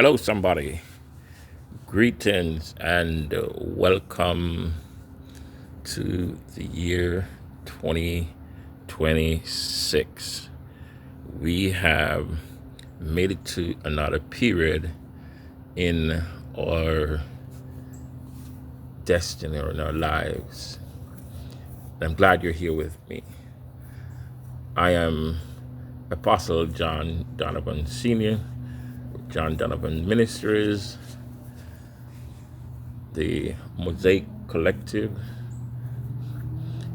Hello, somebody. Greetings and welcome to the year 2026. We have made it to another period in our destiny or in our lives. I'm glad you're here with me. I am Apostle John Donavon Senior, John Donavon Ministries, the Mosaic Collective,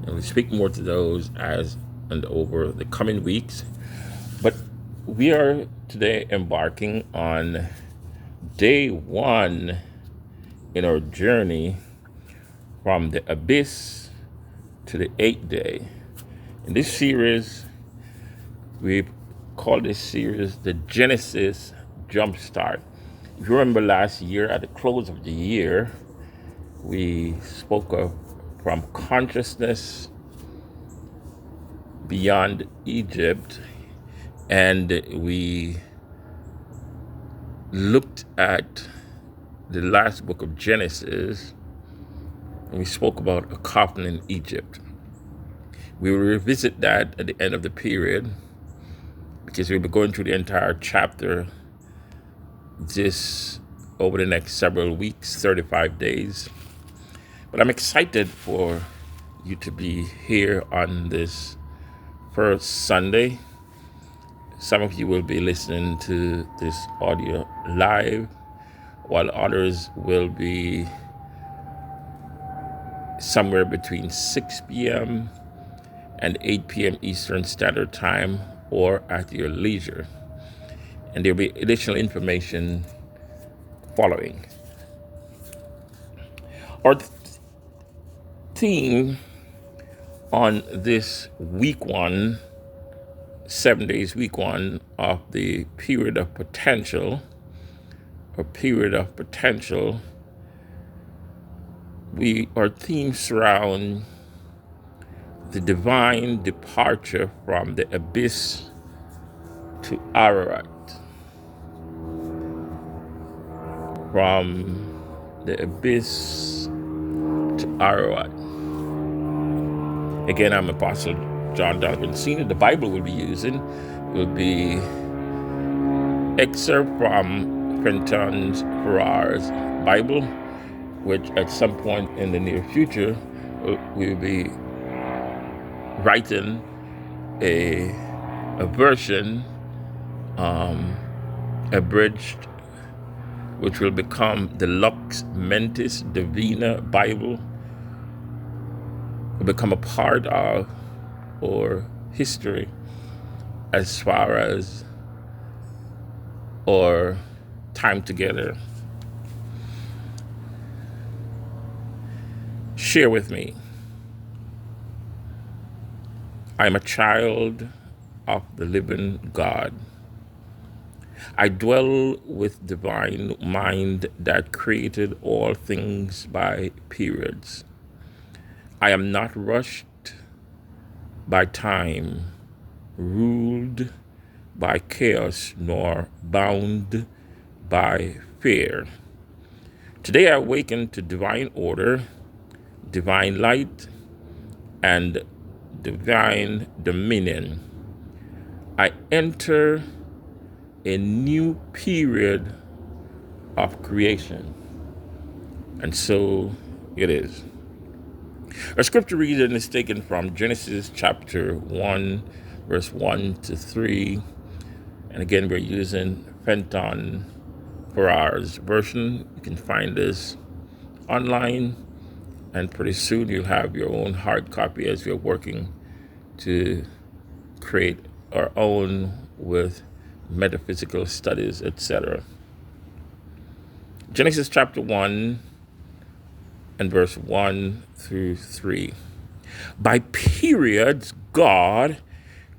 and we speak more to those as and over the coming weeks. But we are today embarking on day one in our journey from the abyss to the eighth day. In this series, we call this series the Genesis Jumpstart. If you remember last year, at the close of the year, we spoke of from consciousness beyond Egypt, and we looked at the last book of Genesis, and we spoke about a coffin in Egypt. We will revisit that at the end of the period because we'll be going through the entire chapter this over the next several weeks, 35 days. But I'm excited for you to be here on this first Sunday. Some of you will be listening to this audio live, while others will be somewhere between 6 p.m. and 8 p.m. Eastern Standard Time, or at your leisure. And there'll be additional information following. Our theme on this week one, 7 days, week one of the period of potential, our theme surround the divine departure from the abyss to Ararat. From the abyss to Ararat. Again, I'm Apostle John Donavon Senior. The Bible we'll be using will be excerpt from Fenton's Ferrar's Bible, which at some point in the near future we'll be writing a version abridged, which will become the Lux Mentis Divina Bible, will become a part of our history as far as our time together. Share with me. I am a child of the living God. I dwell with divine mind that created all things by periods. I am not rushed by time, ruled by chaos, nor bound by fear. Today I awaken to divine order, divine light, and divine dominion. I enter a new period of creation. And so it is. Our scripture reading is taken from Genesis chapter 1, verse 1 to 3. And again, we're using Fenton Ferrar's version. You can find this online, and pretty soon you'll have your own hard copy as we're working to create our own with metaphysical studies, etc. Genesis chapter 1 and verse 1 through 3. By periods, God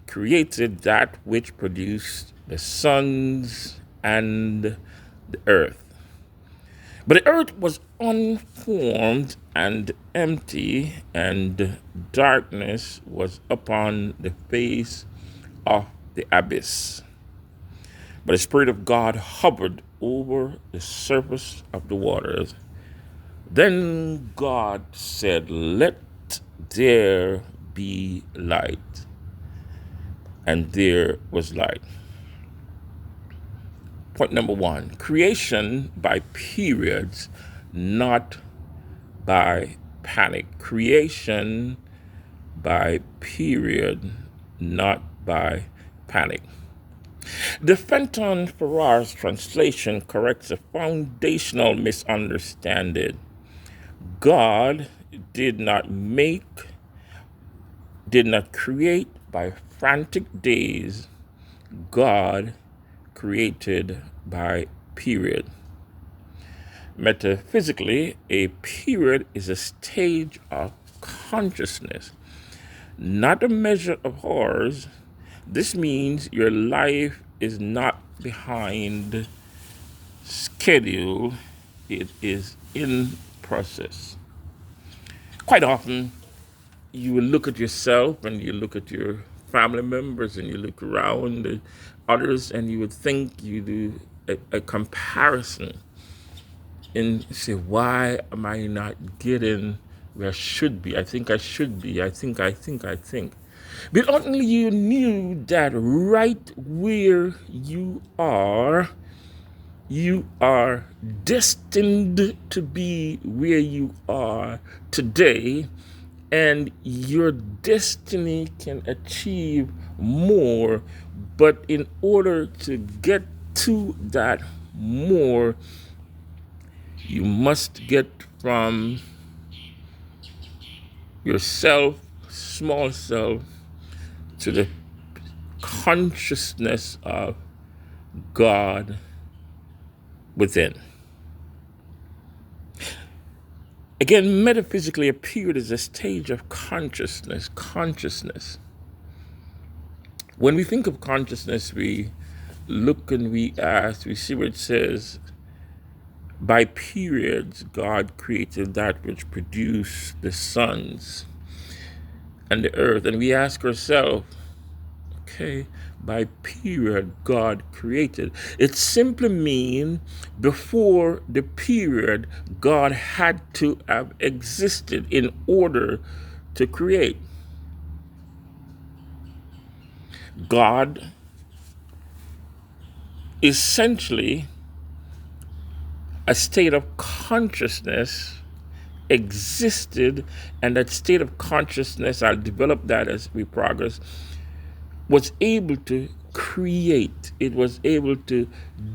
created that which produced the suns and the earth. But the earth was unformed and empty, and darkness was upon the face of the abyss. But the Spirit of God hovered over the surface of the waters. Then God said, "Let there be light." And there was light. Point number one, creation by periods, not by panic. Creation by period, not by panic. The Fenton Ferrar's translation corrects a foundational misunderstanding. God did not create by frantic days. God created by period. Metaphysically, a period is a stage of consciousness, not a measure of horrors. This means your life is not behind schedule, it is in process. Quite often, you will look at yourself and you look at your family members and you look around at others and you would think you do a comparison and say, why am I not getting where I should be? I think I should be. I think. But only you knew that right where you are destined to be where you are today, and your destiny can achieve more. But in order to get to that more, you must get from yourself, small self, to the consciousness of God within. Again, metaphysically, a period is a stage of consciousness. When we think of consciousness, we look and we ask, we see where it says, by periods, God created that which produced the suns and the earth. And we ask ourselves, okay, by period, God created. It simply means before the period, God had to have existed in order to create. God essentially a state of consciousness existed, and that state of consciousness, I'll develop that as we progress, was able to create. It was able to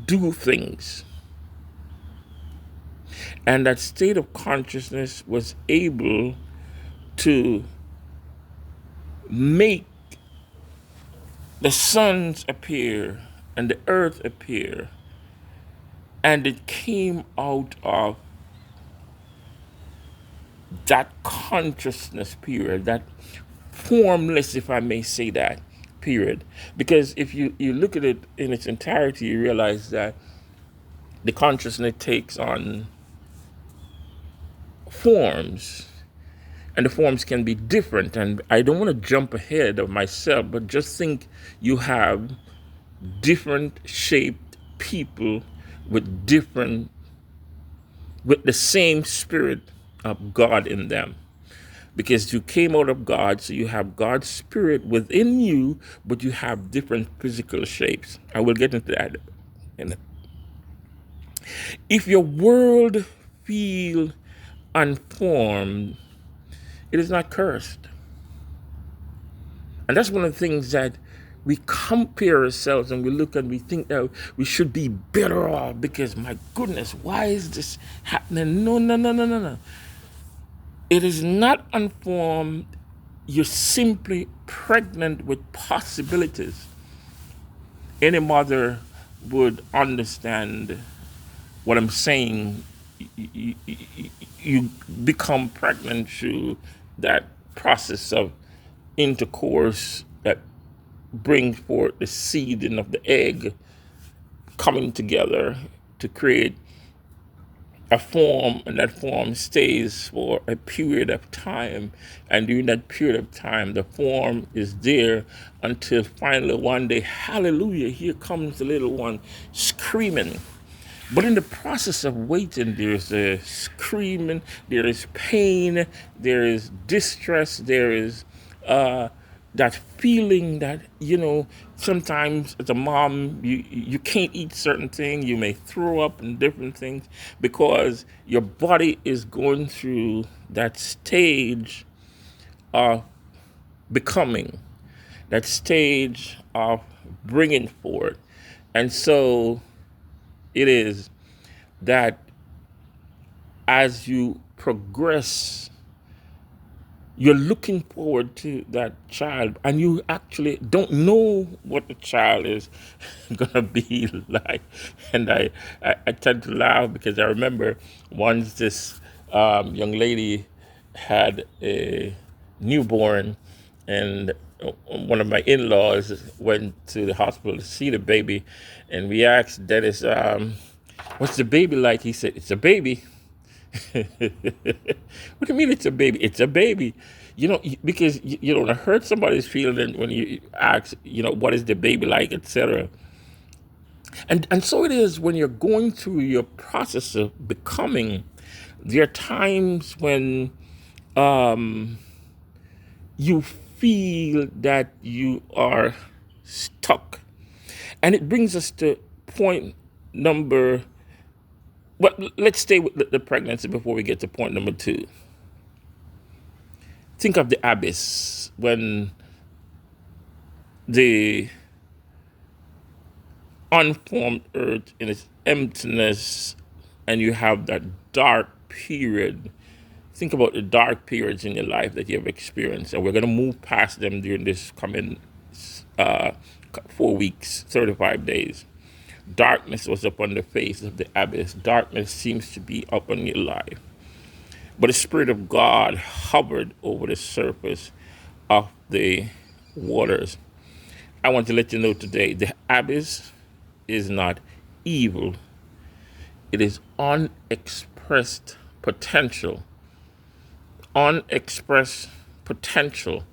do things. And that state of consciousness was able to make the suns appear and the earth appear. And it came out of that consciousness period, that formless, if I may say that, period. Because if you look at it in its entirety, you realize that the consciousness takes on forms, and the forms can be different. And I don't want to jump ahead of myself, but just think you have different shaped people with the same spirit of God in them. Because you came out of God, so you have God's spirit within you, but you have different physical shapes. I will get into that. If your world feel unformed, it is not cursed. And that's one of the things that we compare ourselves and we look and we think that we should be better off because, my goodness, why is this happening? No. It is not unformed. You're simply pregnant with possibilities. Any mother would understand what I'm saying. You become pregnant through that process of intercourse that brings forth the seeding of the egg coming together to create a form, and that form stays for a period of time. And during that period of time, the form is there until finally one day, hallelujah, here comes the little one screaming. But in the process of waiting, there's a screaming, there is pain, there is distress, there is that feeling that, sometimes as a mom, you can't eat certain things, you may throw up and different things because your body is going through that stage of becoming, that stage of bringing forth. And so it is that as you progress, you're looking forward to that child, and you actually don't know what the child is gonna be like. And I tend to laugh because I remember once this young lady had a newborn, and one of my in-laws went to the hospital to see the baby, and we asked Dennis, what's the baby like? He said, it's a baby. What do you mean it's a baby? It's a baby. Because you don't hurt somebody's feeling when you ask, what is the baby like, etc. And so it is when you're going through your process of becoming. There are times when you feel that you are stuck. And it brings us to point number, well, let's stay with the pregnancy before we get to point number 2. Think of the abyss, when the unformed earth in its emptiness, and you have that dark period. Think about the dark periods in your life that you have experienced, and we're going to move past them during this coming 4 weeks, 35 days. Darkness was upon the face of the abyss. Darkness seems to be upon your life. But the Spirit of God hovered over the surface of the waters. I want to let you know today, the abyss is not evil. It is unexpressed potential. Unexpressed potential.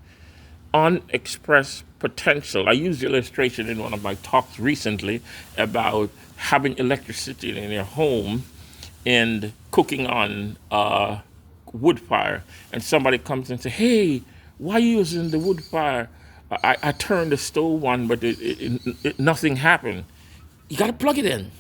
Unexpressed potential. I used the illustration in one of my talks recently about having electricity in your home and cooking on wood fire, and somebody comes and says, hey, why are you using the wood fire? I turned the stove on, but nothing happened. You got to plug it in.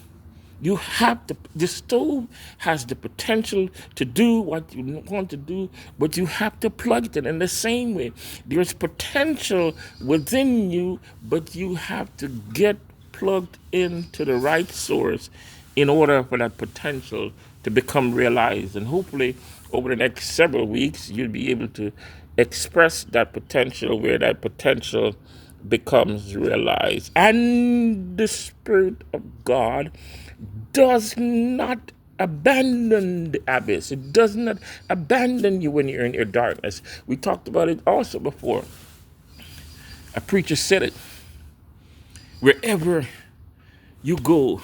You have to, the stove has the potential to do what you want to do, but you have to plug it in. In the same way, there's potential within you, but you have to get plugged into the right source in order for that potential to become realized. And hopefully, over the next several weeks, you'll be able to express that potential where that potential becomes realized. And the Spirit of God does not abandon the abyss. It does not abandon you when you're in your darkness. We talked about it also before. A preacher said it. Wherever you go,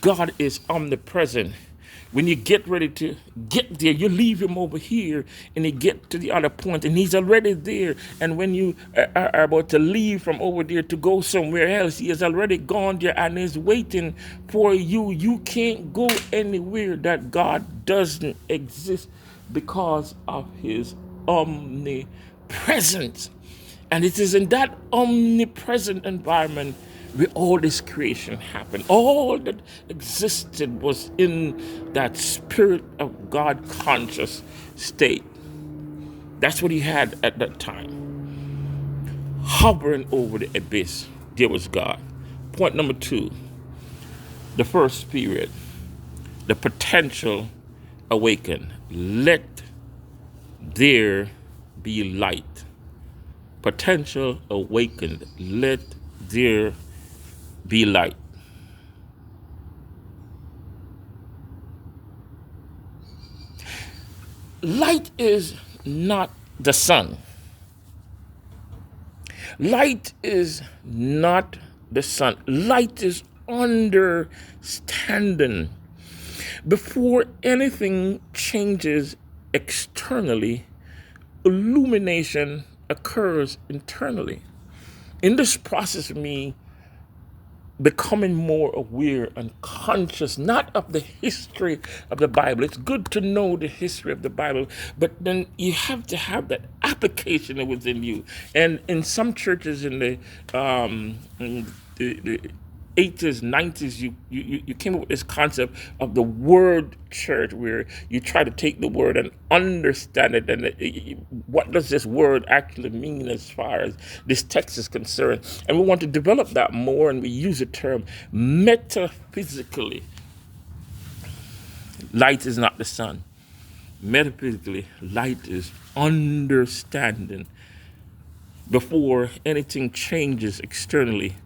God is omnipresent. When you get ready to get there, you leave him over here and you get to the other point and he's already there. And when you are about to leave from over there to go somewhere else, he has already gone there and is waiting for you. You can't go anywhere that God doesn't exist because of his omnipresence. And it is in that omnipresent environment where all this creation happened. All that existed was in that Spirit of God conscious state. That's what he had at that time. Hovering over the abyss, there was God. Point number 2, the first period, the potential awakened. Let there be light. Potential awakened. Let there be light. Light is not the sun. Light is not the sun. Light is understanding. Before anything changes externally, illumination occurs internally. In this process of me becoming more aware and conscious, not of the history of the Bible. It's good to know the history of the Bible, but then you have to have that application within you. And in some churches in the 80s, 90s, you came up with this concept of the word church, where you try to take the word and understand it, and what does this word actually mean as far as this text is concerned. And we want to develop that more, and we use the term metaphysically. Light is not the sun. Metaphysically, light is understanding. Before anything changes externally,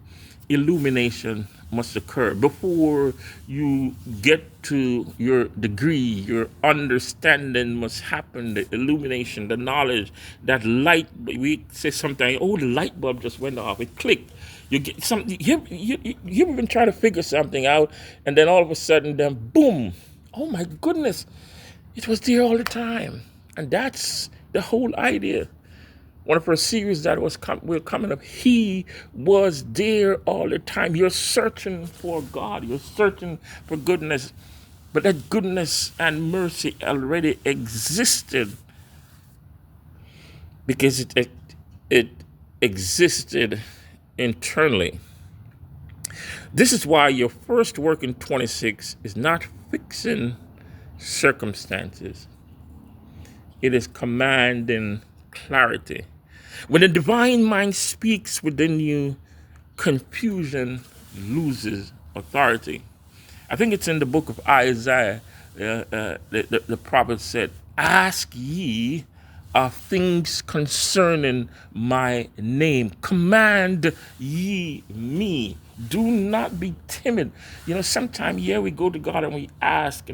illumination must occur. Before you get to your degree, your understanding must happen, the illumination, the knowledge, that light. We say sometimes, oh, the light bulb just went off, it clicked. You get something, you ever been trying to figure something out, and then all of a sudden, then boom, oh my goodness, it was there all the time. And that's the whole idea. One of our series that we're coming up, he was there all the time. You're searching for God. You're searching for goodness. But that goodness and mercy already existed, because it existed internally. This is why your first work in 26 is not fixing circumstances. It is commanding clarity. When the divine mind speaks within you, confusion loses authority. I think it's in the book of Isaiah. The prophet said, "Ask ye of things concerning my name. Command ye me. Do not be timid." Sometimes, we go to God and we ask,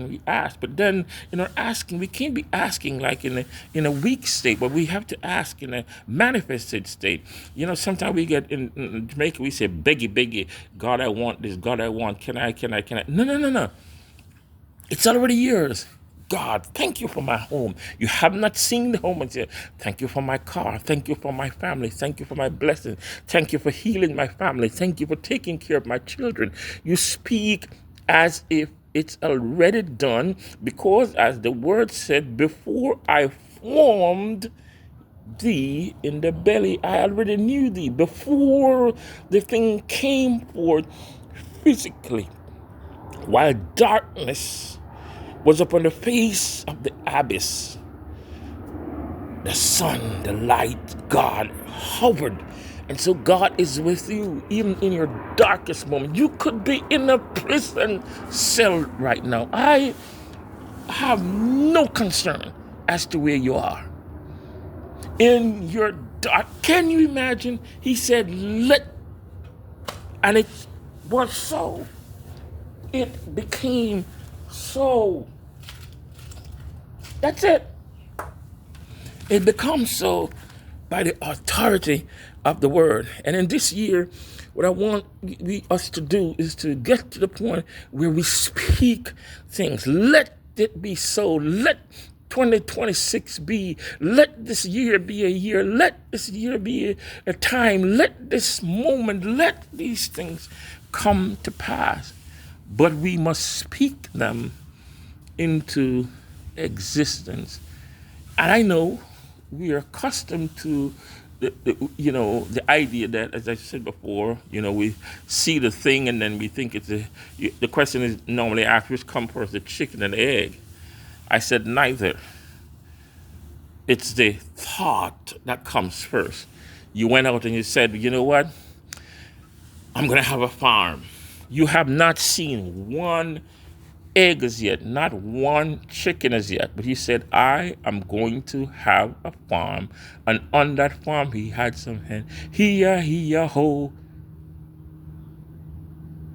but then in our asking, we can't be asking like in a weak state, but we have to ask in a manifested state. Sometimes we get in Jamaica, we say, "Beggy, beggy, God, I want this. God, I want. Can I? No. It's already yours. God, thank you for my home. You have not seen the home and say, "Thank you for my car. Thank you for my family. Thank you for my blessing. Thank you for healing my family. Thank you for taking care of my children." You speak as if it's already done, because as the word said, "Before I formed thee in the belly, I already knew thee." Before the thing came forth physically, while darkness was upon the face of the abyss, the sun, the light, God hovered. And so God is with you even in your darkest moment. You could be in a prison cell right now. I have no concern as to where you are. In your dark, can you imagine? He said, "Let," and it was so. It became so. That's it. It becomes so by the authority of the word. And in this year, what I want us to do is to get to the point where we speak things. Let it be so. Let 2026 be. Let this year be a year. Let this year be a time. Let this moment, let these things come to pass. But we must speak them into existence. And I know we are accustomed to the idea that, as I said before, we see the thing and then we think it's the question is normally asked, which comes first, the chicken and the egg? I said neither. It's the thought that comes first. You went out and you said, "You know what? I'm going to have a farm." You have not seen one egg as yet, not one chicken as yet, but he said, "I am going to have a farm." And on that farm, he had some hen. He ho,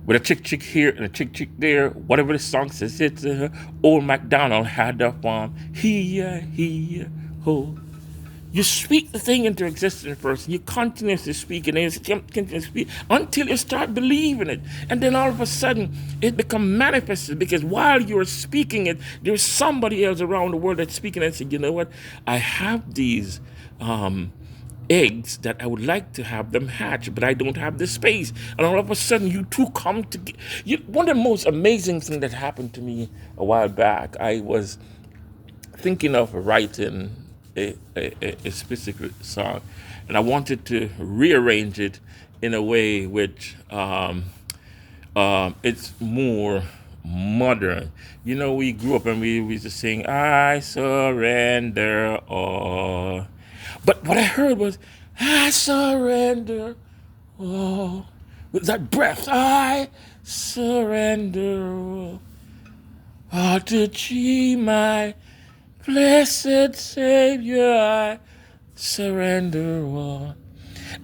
with a chick here and a chick there, whatever the song says. Old MacDonald had that farm. He ho. You speak the thing into existence first. You continuously speak and continuously speak until you start believing it. And then all of a sudden, it becomes manifested because while you're speaking it, there's somebody else around the world that's speaking and saying, you know what? I have these eggs that I would like to have them hatch, but I don't have the space. And all of a sudden, you two come together. One of the most amazing things that happened to me a while back, I was thinking of writing a specific song, and I wanted to rearrange it in a way which it's more modern. You know, we grew up and we used to sing, I surrender all. But what I heard was, I surrender all. With that breath, I surrender all to thee, my blessed Savior, I surrender all.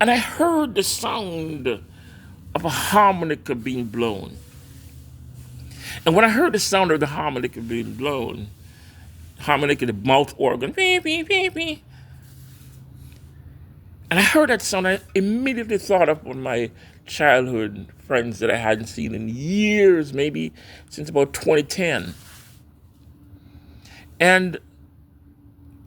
And I heard the sound of a harmonica being blown. And when I heard the sound of the harmonica being blown, harmonica, the mouth organ, beep, beep, beep, beep. And I heard that sound, I immediately thought of one of my childhood friends that I hadn't seen in years, maybe since about 2010. And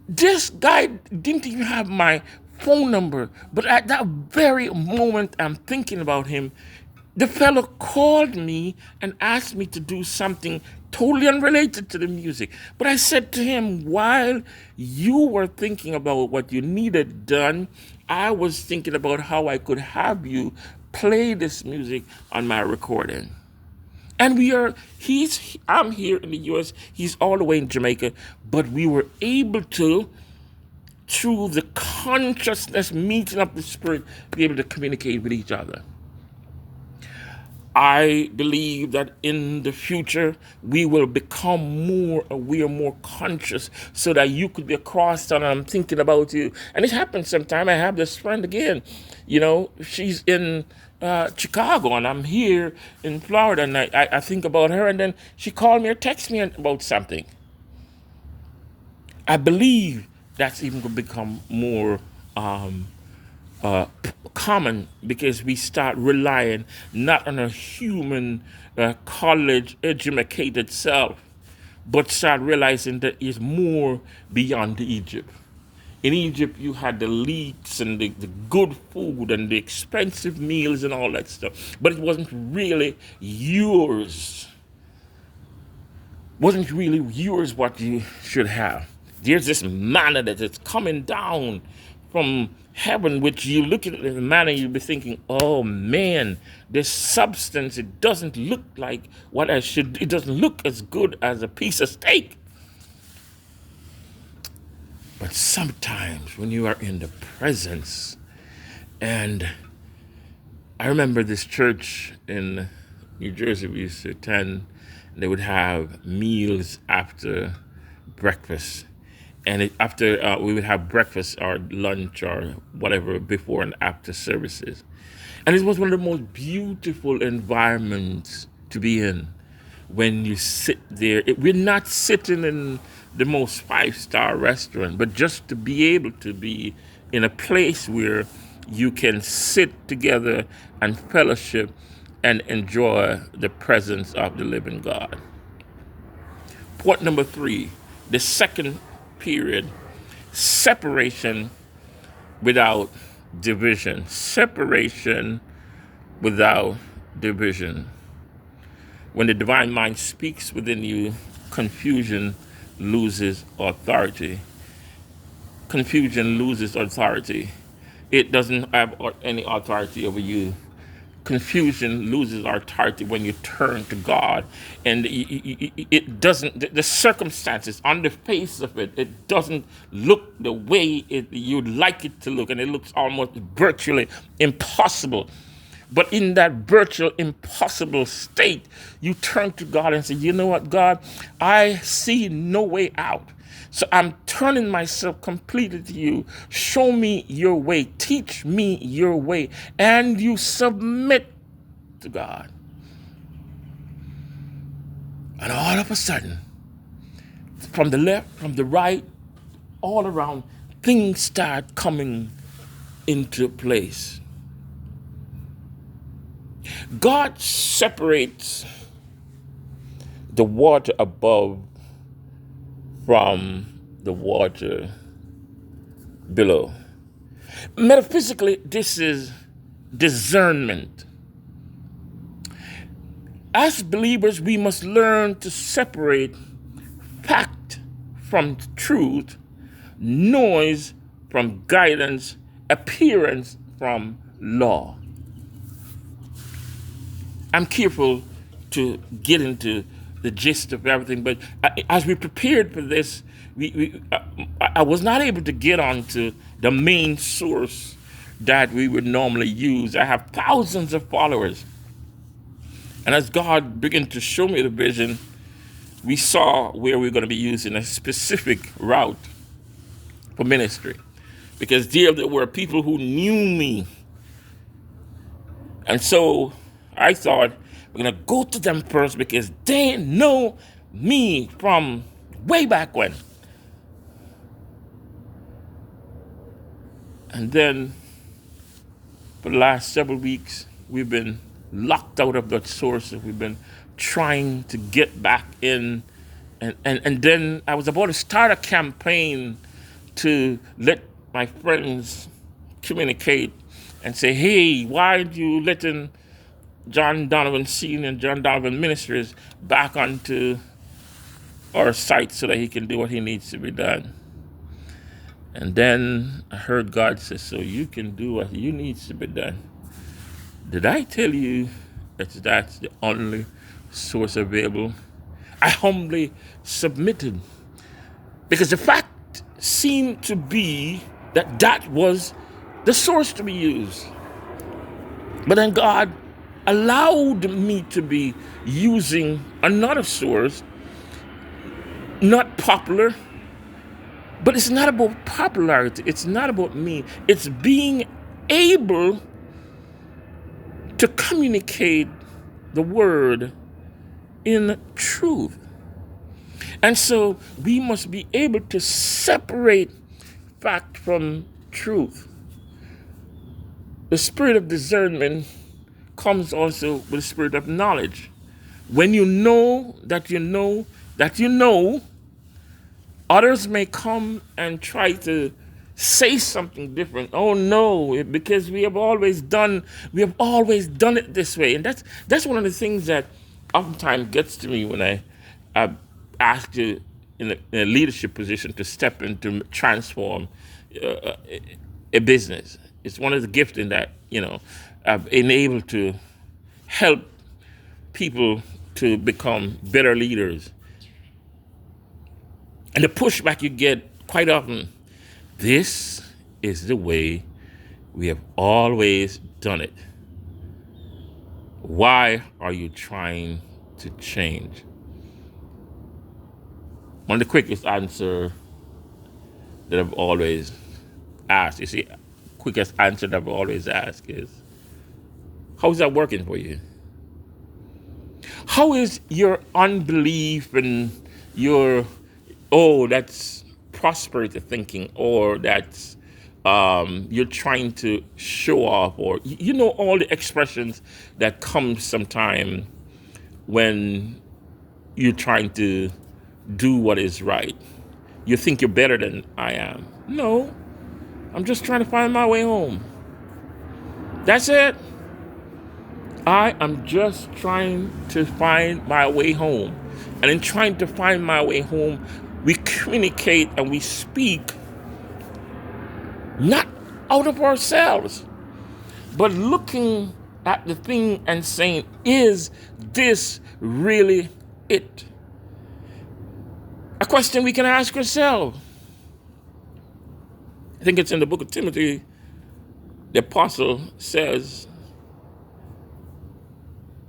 this guy didn't even have my phone number, but at that very moment I'm thinking about him, the fellow called me and asked me to do something totally unrelated to the music. But I said to him, while you were thinking about what you needed done, I was thinking about how I could have you play this music on my recording. And I'm here in the US, he's all the way in Jamaica, but we were able to, through the consciousness meeting of the spirit, be able to communicate with each other. I believe that in the future, we will become more aware, more conscious, so that you could be across town and I'm thinking about you. And it happens sometime. I have this friend again, she's in Chicago and I'm here in Florida, and I think about her, and then she called me or texted me about something. I believe that's even going to become more common because we start relying not on a human college educated self, but start realizing that it's more beyond Egypt. In Egypt, you had the elites and the good food and the expensive meals and all that stuff, but it wasn't really yours. Wasn't really yours what you should have. There's this manna that is coming down from heaven, which you look at the manna, you'll be thinking, oh man, this substance, it doesn't look like what I should, it doesn't look as good as a piece of steak. But sometimes when you are in the presence, and I remember this church in New Jersey we used to attend, they would have meals after breakfast. And after we would have breakfast or lunch or whatever before and after services. And it was one of the most beautiful environments to be in when you sit there. We're not sitting in the most 5-star restaurant, but just to be able to be in a place where you can sit together and fellowship and enjoy the presence of the living God. Point number 3, the second period, separation without division. Separation without division. When the divine mind speaks within you, confusion loses authority. Confusion loses authority. It doesn't have any authority over you. Confusion loses authority when you turn to God, and it doesn't. The circumstances on the face of it, it doesn't look the way you'd like it to look, and it looks almost virtually impossible. But in that virtual impossible state, you turn to God and say, you know what, God, I see no way out. So I'm turning myself completely to you. Show me your way. Teach me your way. And you submit to God. And all of a sudden, from the left, from the right, all around, things start coming into place. God separates the water above from the water below. Metaphysically, this is discernment. As believers, we must learn to separate fact from truth, noise from guidance, appearance from law. I'm careful to get into the gist of everything, but as we prepared for this, I was not able to get onto the main source that we would normally use. I have thousands of followers. And as God began to show me the vision, we saw where we're going to be using a specific route for ministry. Because there were people who knew me. And so I thought, we're going to go to them first because they know me from way back when. And then for the last several weeks, we've been locked out of that source. We've been trying to get back in. And then I was about to start a campaign to let my friends communicate and say, hey, why are you letting John Donavon Senior and John Donavon Ministries back onto our site so that he can do what he needs to be done? And then I heard God say, so you can do what you needs to be done. Did I tell you that that's the only source available? I humbly submitted because the fact seemed to be that that was the source to be used. But then God allowed me to be using another source, not popular. But it's not about popularity. It's not about me. It's being able to communicate the word in truth. And so we must be able to separate fact from truth. The spirit of discernment comes also with the spirit of knowledge. When you know that you know that you know, others may come and try to say something different. Oh no, because we have always done it this way. And that's one of the things that oftentimes gets to me when I ask you in a leadership position to step in to transform a business. It's one of the gifts in that, I've been able to help people to become better leaders. And the pushback you get quite often, this is the way we have always done it. Why are you trying to change? One of the quickest answer that I've always asked, quickest answer that I've always asked is, how is that working for you? How is your unbelief and your that's prosperity thinking, or that's you're trying to show off, or all the expressions that come sometime when you're trying to do what is right. You think you're better than I am. No, I'm just trying to find my way home. That's it. I am just trying to find my way home. And in trying to find my way home, we communicate and we speak not out of ourselves, but looking at the thing and saying, is this really it? A question we can ask ourselves. I think it's in the book of Timothy. The apostle says,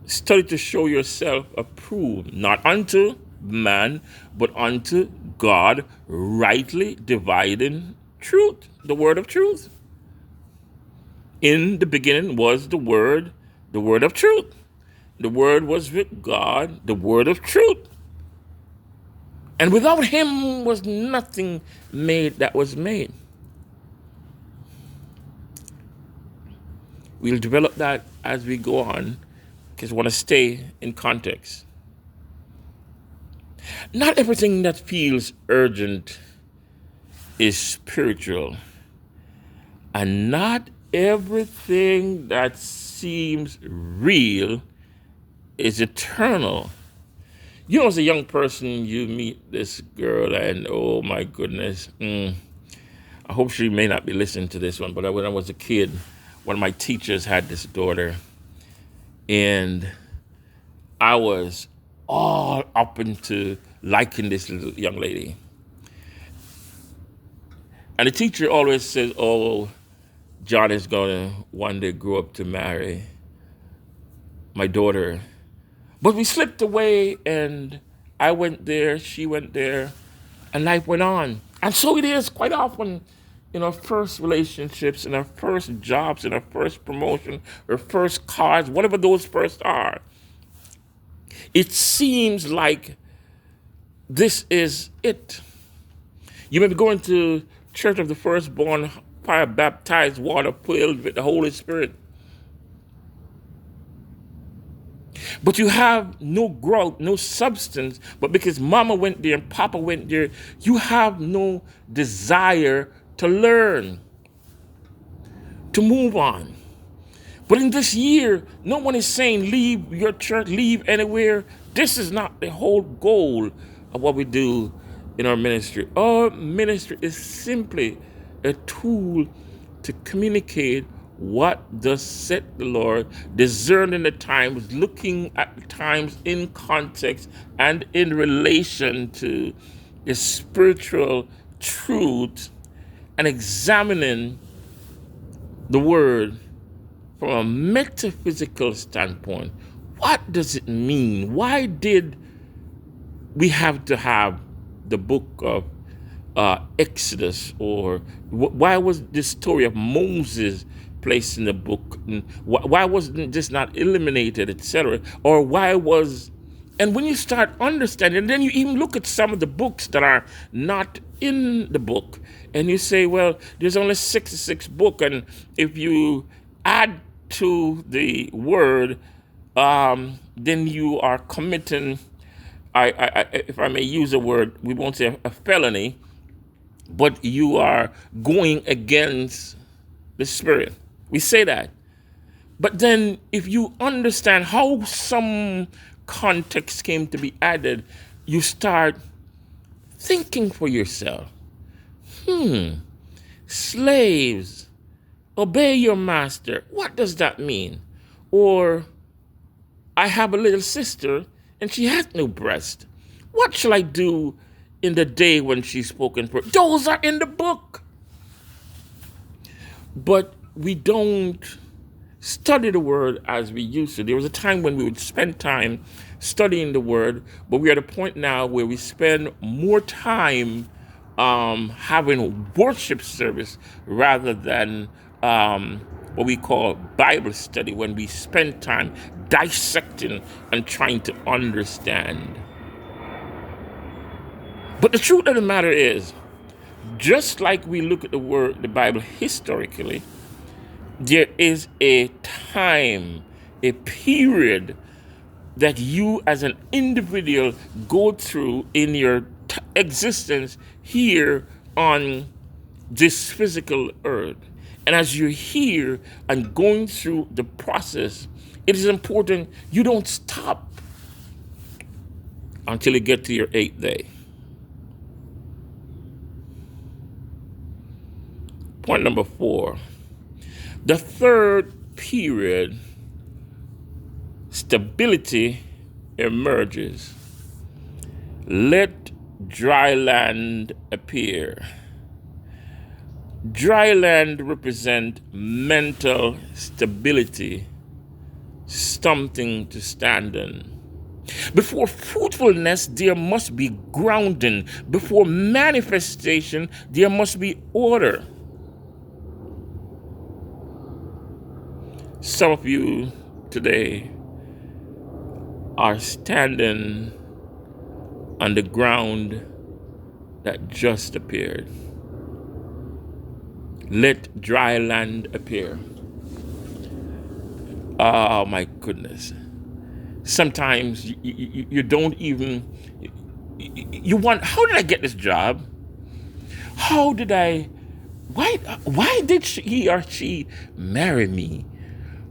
study to show yourself approved, not unto man, but unto God, rightly dividing truth, the word of truth. In the beginning was the word of truth. The word was with God, the word of truth. And without him was nothing made that was made. We'll develop that as we go on, because we want to stay in context. Not everything that feels urgent is spiritual, and not everything that seems real is eternal. You know, as a young person, you meet this girl, and oh my goodness, I hope she may not be listening to this one, but when I was a kid, one of my teachers had this daughter, and I was all up into liking this little young lady. And the teacher always says, oh, John is going to one day grow up to marry my daughter. But we slipped away, and I went there, she went there, and life went on. And so it is quite often in our first relationships, in our first jobs, in our first promotion, or first cars, whatever those first are. It seems like this is it. You may be going to Church of the Firstborn, fire baptized, water filled with the Holy Spirit. But you have no growth, no substance. But because mama went there and papa went there, you have no desire to learn, to move on. But in this year, no one is saying leave your church, leave anywhere. This is not the whole goal of what we do in our ministry. Our ministry is simply a tool to communicate what thus said the Lord, discerning the times, looking at the times in context and in relation to the spiritual truth, and examining the word from a metaphysical standpoint. What does it mean? Why did we have to have the book of Exodus? Or why was the story of Moses placed in the book? And why wasn't this not eliminated, etc.? Or why was... And when you start understanding, and then you even look at some of the books that are not in the book, and you say, well, there's only 66 books, and if you add to the word, then you are committing, if I may use a word, we won't say a felony, but you are going against the Spirit. We say that. But then if you understand how some context came to be added, you start thinking for yourself. Slaves, obey your master. What does that mean? Or, I have a little sister and she has no breast. What shall I do in the day when she's spoken for? Those are in the book. But we don't study the word as we used to. There was a time when we would spend time studying the word, but we're at a point now where we spend more time having worship service rather than what we call Bible study, when we spend time dissecting and trying to understand. But the truth of the matter is, just like we look at the Bible historically, there is a time, a period that you as an individual go through in your existence here on this physical earth. And as you're here and going through the process, it is important you don't stop until you get to your 8th day. Point number 4. The third period, stability emerges. Let dry land appear. Dry land represents mental stability, something to stand on. Before fruitfulness, there must be grounding. Before manifestation, there must be order. Some of you today are standing on the ground that just appeared. Let dry land appear. Oh my goodness. Sometimes you don't even, you want, how did I get this job? How did I, why did he or she marry me?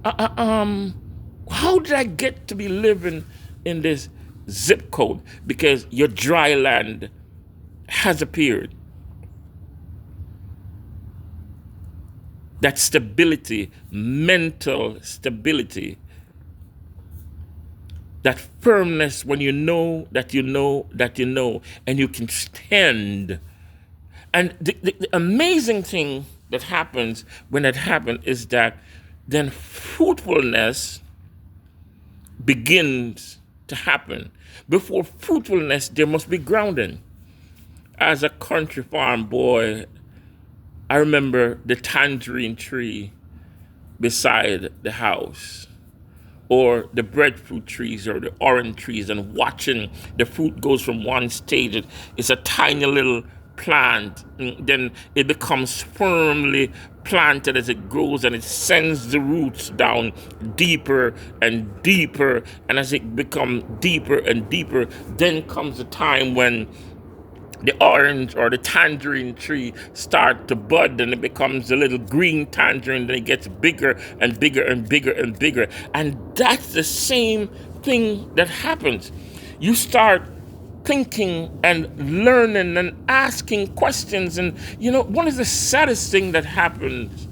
Uh, uh, um, how did I get to be living in this zip code? Because your dry land has appeared. That stability, mental stability, that firmness when you know that you know that you know, and you can stand. And the amazing thing that happens when that happens is that then fruitfulness begins to happen. Before fruitfulness, there must be grounding. As a country farm boy, I remember the tangerine tree beside the house, or the breadfruit trees or the orange trees, and watching the fruit goes from one stage. It's a tiny little plant, and then it becomes firmly planted as it grows, and it sends the roots down deeper and deeper, and as it becomes deeper and deeper, then comes the time when the orange or the tangerine tree start to bud, and it becomes a little green tangerine, then it gets bigger and bigger and bigger and bigger. And that's the same thing that happens. You start thinking and learning and asking questions. And one of the saddest thing that happens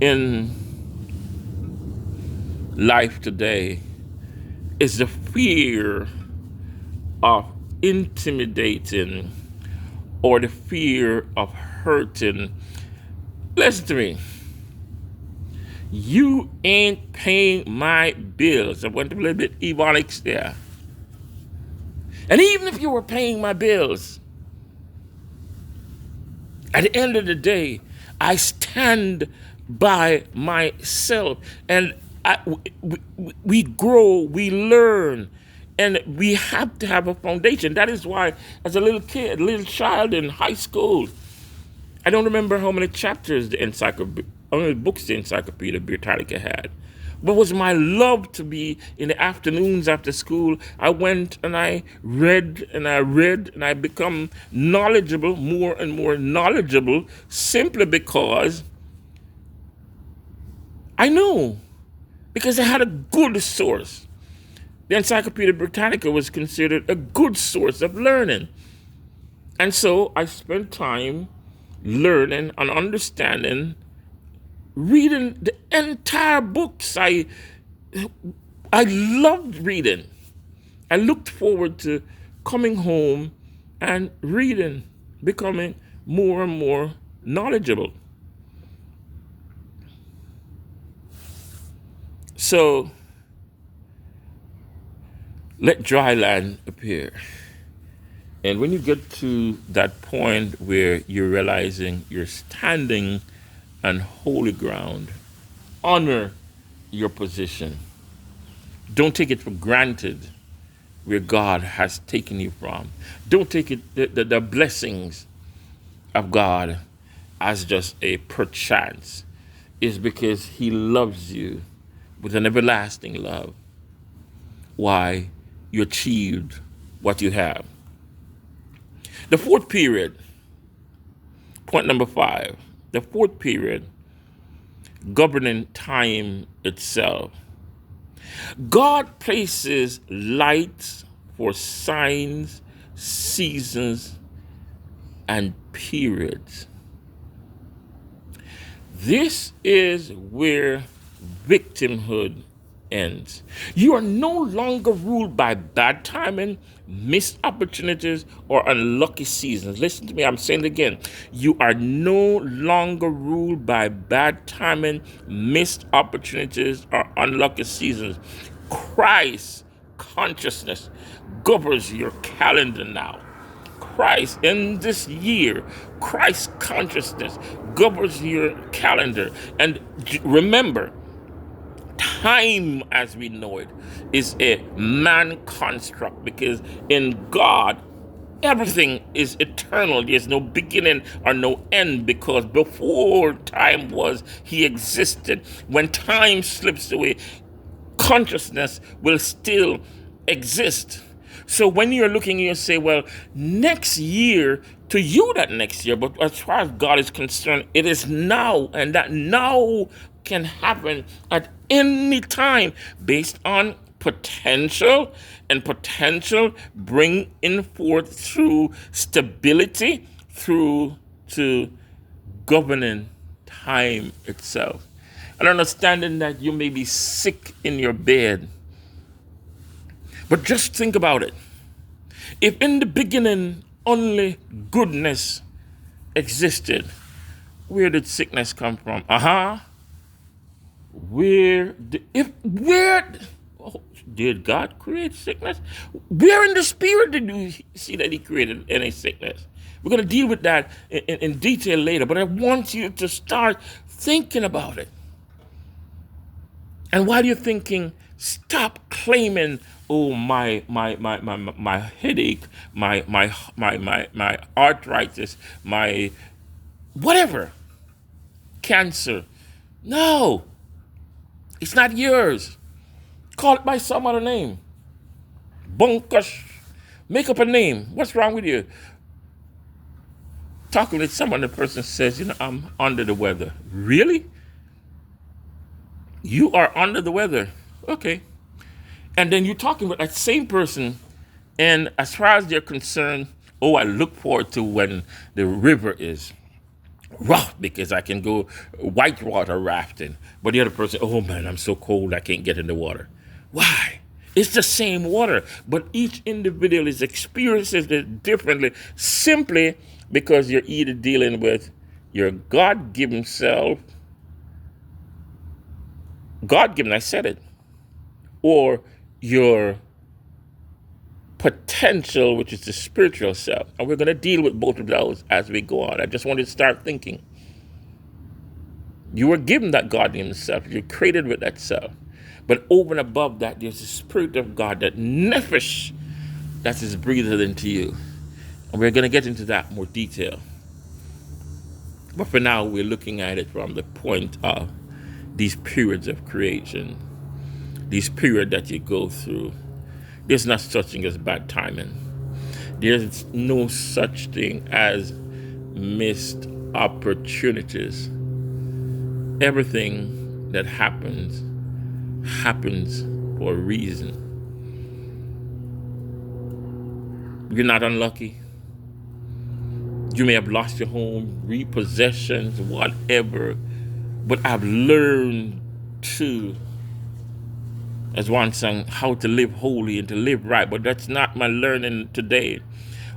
in life today is the fear of intimidating, or the fear of hurting. Listen to me. You ain't paying my bills. I went a little bit Ebonics there. And even if you were paying my bills, at the end of the day, I stand by myself. And we grow, we learn. And we have to have a foundation. That is why, as a little kid, little child in high school, I don't remember how many chapters how many books the Encyclopedia Britannica had. But it was my love to be in the afternoons after school. I went and I read and I read, and I become knowledgeable, more and more knowledgeable, simply because I know, because I had a good source. The Encyclopedia Britannica was considered a good source of learning. And so I spent time learning and understanding, reading the entire books. I loved reading. I looked forward to coming home and reading, becoming more and more knowledgeable. So let dry land appear. And when you get to that point where you're realizing you're standing on holy ground, honor your position. Don't take it for granted where God has taken you from. Don't take the blessings of God as just a perchance. It's because He loves you with an everlasting love. Why? You achieved what you have. The fourth period, point number 5, the fourth period, governing time itself. God places lights for signs, seasons, and periods. This is where victimhood ends. You are no longer ruled by bad timing, missed opportunities, or unlucky seasons. Listen to me, I'm saying it again. You are no longer ruled by bad timing, missed opportunities, or unlucky seasons. Christ consciousness governs your calendar now. Christ in this year, Christ consciousness governs your calendar. And remember, time as we know it is a man construct, because in God, everything is eternal. There's no beginning or no end, because before time was, He existed. When time slips away, consciousness will still exist. So when you're looking, you say, well, next year, to you that next year, but as far as God is concerned, it is now, and that now can happen at any time based on potential, and potential bringing forth through stability, through to governing time itself. And understanding that you may be sick in your bed. But just think about it. If in the beginning only goodness existed, where did sickness come from? Where did God create sickness? Where in the spirit did you see that he created any sickness? We're going to deal with that in detail later, but I want you to start thinking about it. And while you're thinking, stop claiming, oh, my headache, my arthritis, my whatever, cancer. No, it's not yours. Call it by some other name. Bunkus. Make up a name. What's wrong with you? Talking with someone, the person says, I'm under the weather. Really? You are under the weather. Okay. And then you're talking with that same person, and as far as they're concerned, oh, I look forward to when the river is rough because I can go whitewater rafting. But the other person, oh man, I'm so cold, I can't get in the water. Why? It's the same water, but each individual is experiences it differently, simply because you're either dealing with your God-given self, God-given, I said it, or your potential, which is the spiritual self. And we're going to deal with both of those as we go on. I just want you to start thinking. You were given that God-given self. You're created with that self. But over and above that, there's the Spirit of God, that nephesh, that is breathed into you. And we're going to get into that more detail. But for now, we're looking at it from the point of these periods of creation, these periods that you go through. There's not such thing as bad timing. There's no such thing as missed opportunities. Everything that happens for a reason. You're not unlucky. You may have lost your home, repossessions, whatever, but I've learned to, as one song, how to live holy and to live right. But that's not my learning today.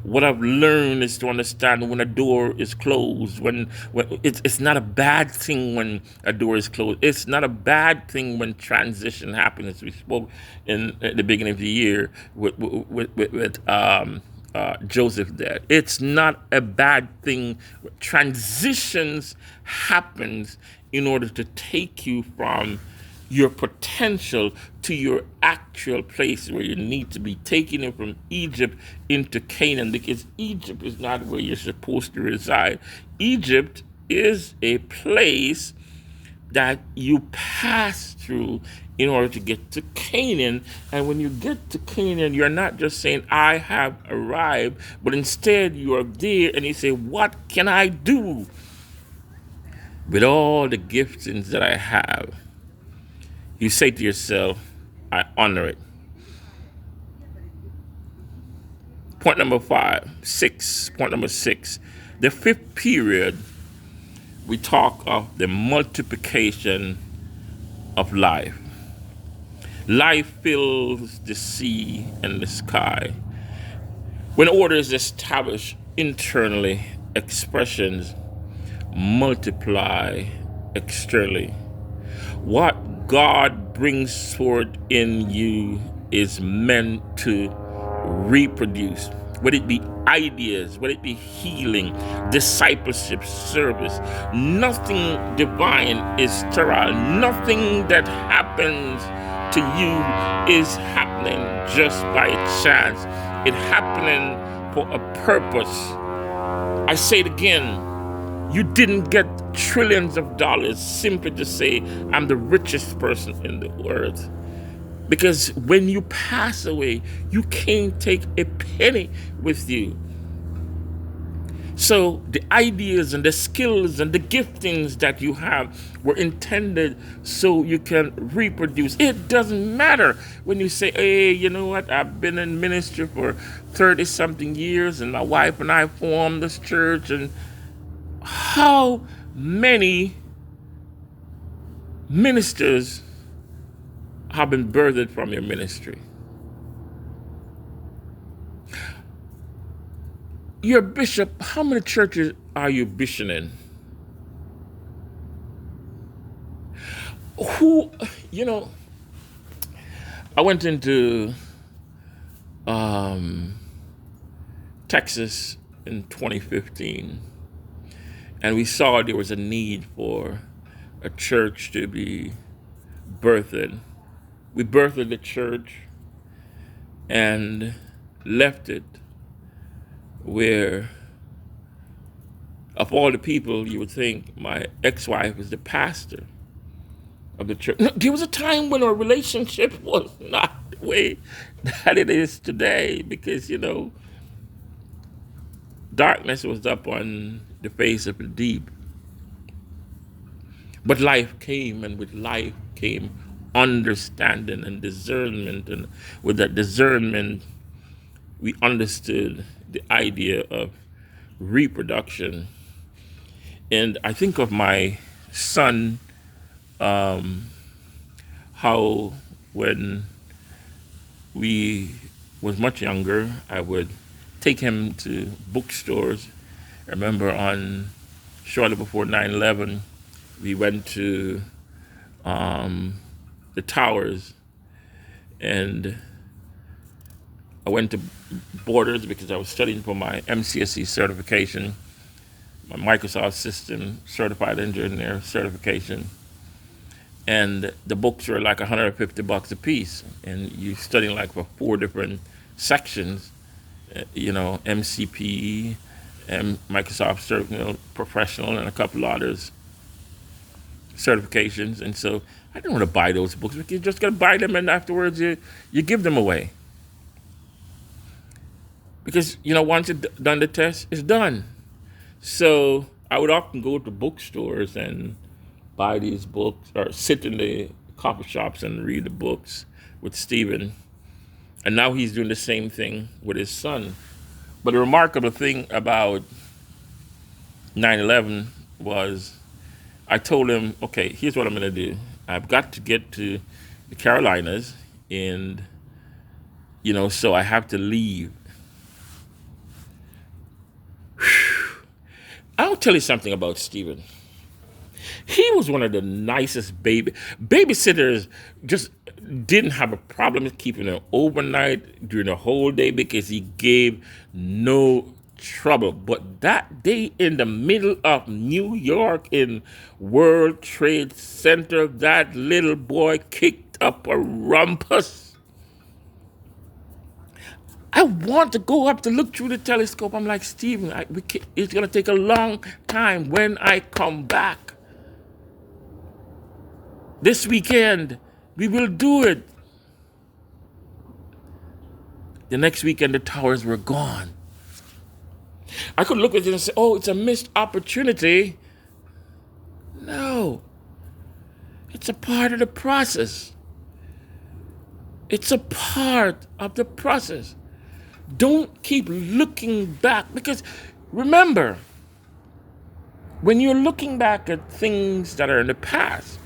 What I've learned is to understand when a door is closed, when it's not a bad thing when a door is closed. It's not a bad thing when transition happens. We spoke in at the beginning of the year with Joseph there. It's not a bad thing. Transitions happens in order to take you from your potential to your actual place where you need to be, taking it from Egypt into Canaan, because Egypt is not where you're supposed to reside. Egypt is a place that you pass through in order to get to Canaan. And when you get to Canaan, you're not just saying, I have arrived, but instead you are there and you say, what can I do with all the giftings that I have? You say to yourself, I honor it. Point number 6. The fifth period, we talk of the multiplication of life. Life fills the sea and the sky. When order is established internally, expressions multiply externally. What God brings forth in you is meant to reproduce, whether it be ideas, whether it be healing, discipleship, service. Nothing divine is sterile. Nothing that happens to you is happening just by chance. It's happening for a purpose. I say it again. You didn't get trillions of dollars simply to say, I'm the richest person in the earth. Because when you pass away, you can't take a penny with you. So the ideas and the skills and the giftings that you have were intended so you can reproduce. It doesn't matter when you say, hey, you know what, I've been in ministry for 30 something years and my wife and I formed this church. And how many ministers have been birthed from your ministry? You're a bishop. How many churches are you bishoning? Who, I went into Texas in 2015, and we saw there was a need for a church to be birthed. We birthed the church and left it where, of all the people, you would think my ex-wife is the pastor of the church. No, there was a time when our relationship was not the way that it is today, because, darkness was up on the face of the deep. But life came, and with life came understanding and discernment. And with that discernment, we understood the idea of reproduction. And I think of my son, how when we was much younger, I would take him to bookstores. I remember shortly before 9/11, we went to the towers, and I went to Borders because I was studying for my MCSE certification, my Microsoft System Certified Engineer certification. And the books were like $150 a piece. And you studying like for 4 different sections, MCP, and Microsoft Professional, and a couple others certifications. And so I didn't want to buy those books, because you just got to buy them, and afterwards you give them away. Because, once you've done the test, it's done. So I would often go to bookstores and buy these books, or sit in the coffee shops and read the books with Stephen. And now he's doing the same thing with his son. But the remarkable thing about 9/11 was, I told him, okay, here's what I'm going to do. I've got to get to the Carolinas, and, so I have to leave. I'll tell you something about Stephen. He was one of the nicest babysitters. Just didn't have a problem keeping him overnight during the whole day, because he gave no trouble. But that day in the middle of New York in World Trade Center, that little boy kicked up a rumpus. I want to go up to look through the telescope. I'm like, Stephen, it's going to take a long time. When I come back this weekend, we will do it. The next weekend, the towers were gone. I could look at it and say, oh, it's a missed opportunity. No. It's a part of the process. It's a part of the process. Don't keep looking back, because remember, when you're looking back at things that are in the past,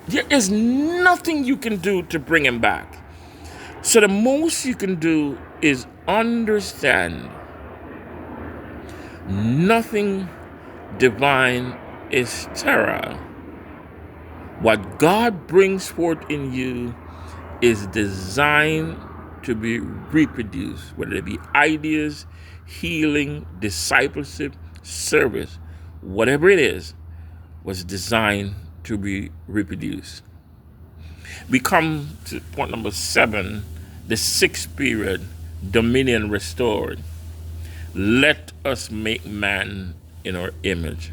there is nothing you can do to bring them back. So the most you can do is understand nothing divine is sterile. What God brings forth in you is designed to be reproduced, whether it be ideas, healing, discipleship, service, whatever it is, was designed to be reproduced. We come to point number 7, the 6th period, dominion restored. Let us make man in our image.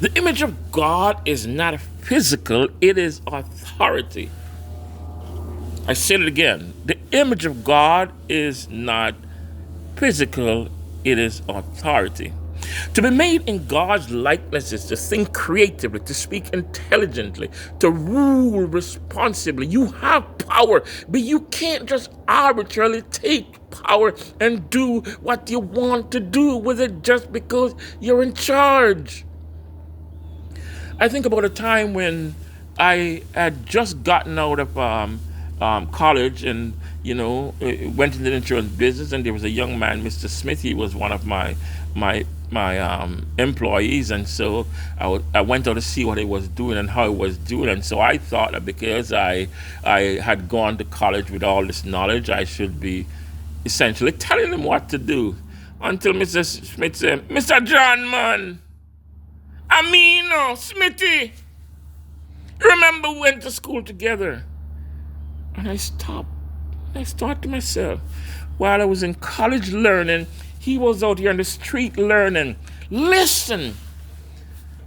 The image of God is not physical, it is authority. I said it again. The image of God is not physical, it is authority. To be made in God's likeness is to think creatively, to speak intelligently, to rule responsibly. You have power, but you can't just arbitrarily take power and do what you want to do with it just because you're in charge. I think about a time when I had just gotten out of college and, went into the insurance business, and there was a young man, Mr. Smith. He was one of my employees, and so I went out to see what he was doing and how he was doing. And so I thought that because I had gone to college with all this knowledge, I should be essentially telling him what to do. Until Mr. Smith said, "Mr. John, man, Smithy, remember we went to school together?" And I stopped. I thought to myself, while I was in college learning, he was out here on the street learning. Listen!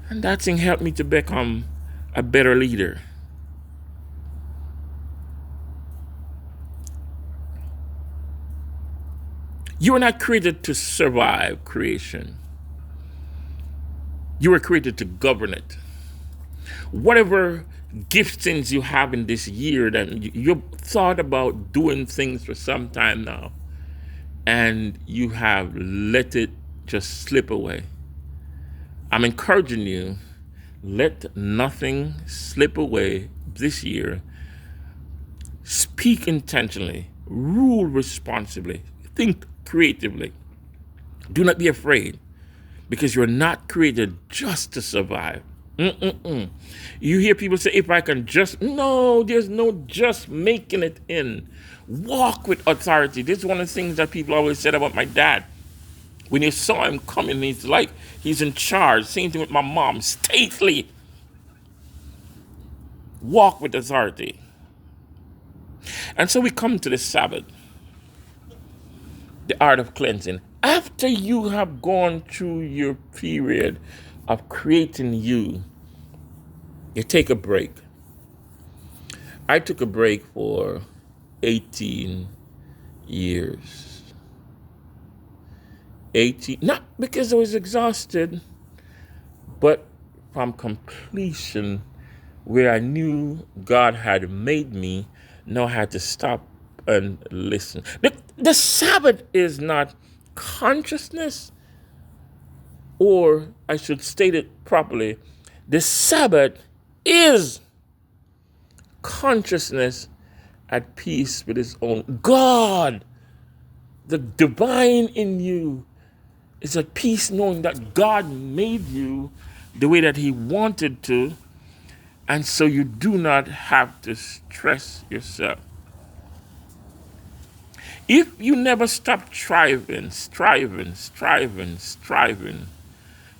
And that thing helped me to become a better leader. You were not created to survive creation. You were created to govern it. Whatever giftings you have in this year, that you've thought about doing things for some time now, and you have let it just slip away. I'm encouraging you, let nothing slip away this year. Speak intentionally, rule responsibly, think creatively. Do not be afraid, because you're not created just to survive. You hear people say, if I can just, no, there's no just making it in. Walk with authority. This is one of the things that people always said about my dad. When you saw him coming, he's like, he's in charge. Same thing with my mom, stately. Walk with authority. And so we come to the Sabbath, the art of cleansing. After you have gone through your period of creating you take a break. I took a break for 18 years. 18, not because I was exhausted, but from completion, where I knew God had made me. Now I had to stop and listen. The Sabbath is not consciousness, or I should state it properly, the Sabbath is consciousness at peace with its own. God, the divine in you, is at peace knowing that God made you the way that he wanted to, and so you do not have to stress yourself. If you never stop striving,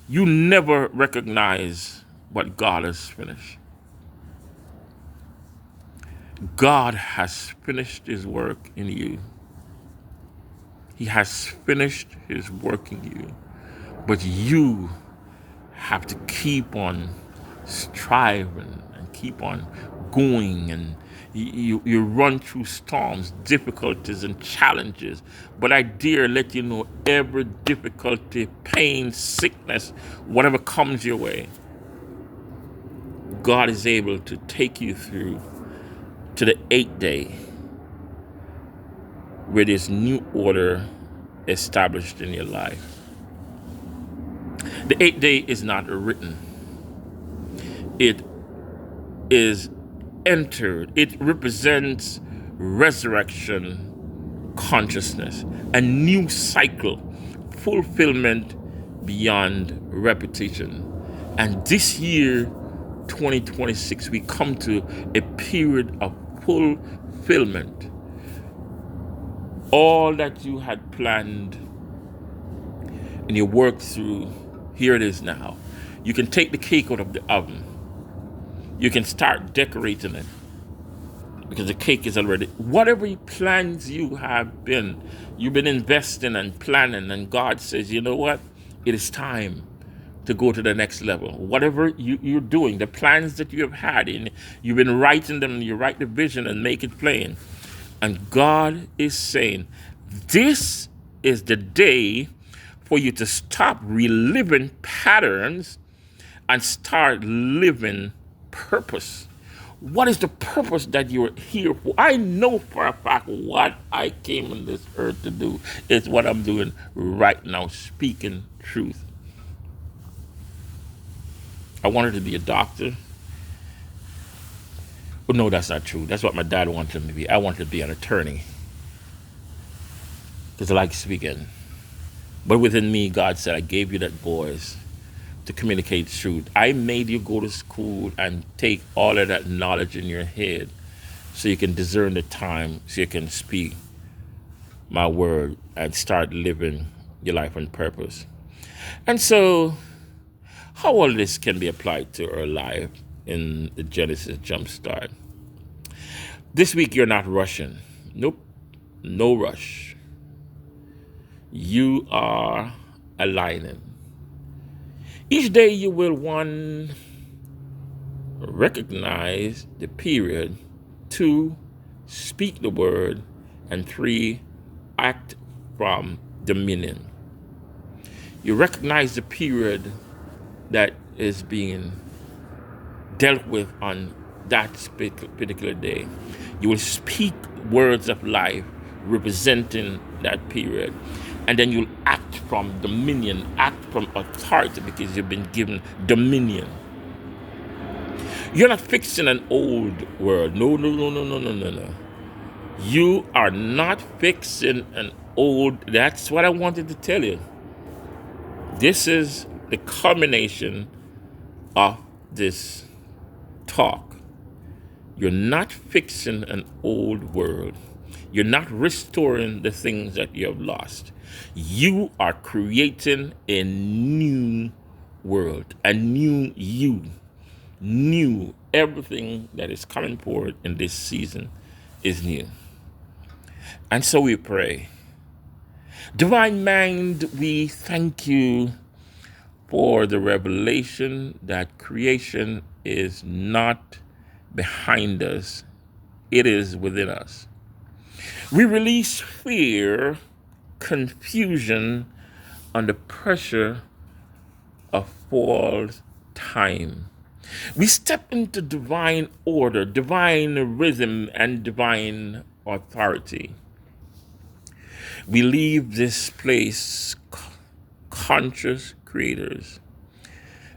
you never recognize what God has finished. God has finished his work in you. He has finished his work in you. But you have to keep on striving and keep on going, and you run through storms, difficulties, and challenges. But I dare let you know, every difficulty, pain, sickness, whatever comes your way, God is able to take you through to the 8th day, where there's new order established in your life. The 8th day is not written. It is entered. It represents resurrection consciousness, a new cycle, fulfillment beyond repetition. And this year, 2026, we come to a period of fulfillment. All that you had planned and you worked through, here it is now. You can take the cake out of the oven. You can start decorating it, because the cake is already, whatever plans you've been investing and planning, and God says, you know what? It is time to go to the next level. Whatever you're doing, the plans that you have had, and you've been writing them, you write the vision and make it plain. And God is saying, this is the day for you to stop reliving patterns and start living purpose. What is the purpose that you're here for? I know for a fact what I came on this earth to do is what I'm doing right now, speaking truth. I wanted to be a doctor. But no, that's not true. That's what my dad wanted me to be. I wanted to be an attorney because I like speaking. But within me, God said, I gave you that voice to communicate truth. I made you go to school and take all of that knowledge in your head so you can discern the time, so you can speak my word and start living your life on purpose. And so, how all this can be applied to our life in the Genesis Jumpstart. This week, you're not rushing. Nope, no rush. You are aligning. Each day you will, 1, recognize the period, 2, speak the word, and 3, act from dominion. You recognize the period that is being dealt with on that particular day. You will speak words of life representing that period. And then you'll act from dominion, act from authority, because you've been given dominion. You're not fixing an old world. No. You are not fixing an old. That's what I wanted to tell you. This is the culmination of this talk. You're not fixing an old world. You're not restoring the things that you have lost. You are creating a new world, a new you. New. Everything that is coming forward in this season is new. And so we pray. Divine Mind, we thank you for the revelation that creation is not behind us, it is within us. We release fear, confusion under pressure of false time. We step into divine order, divine rhythm, and divine authority. We leave this place conscious creators,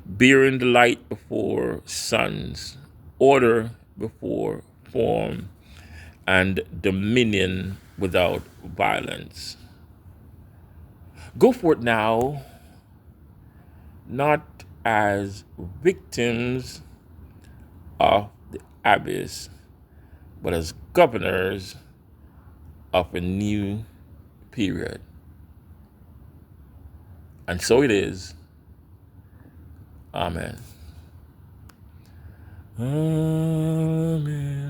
bearing the light before suns, order before form, and dominion without violence. Go for it now, not as victims of the abyss, but as governors of a new period. And so it is. Amen. Amen.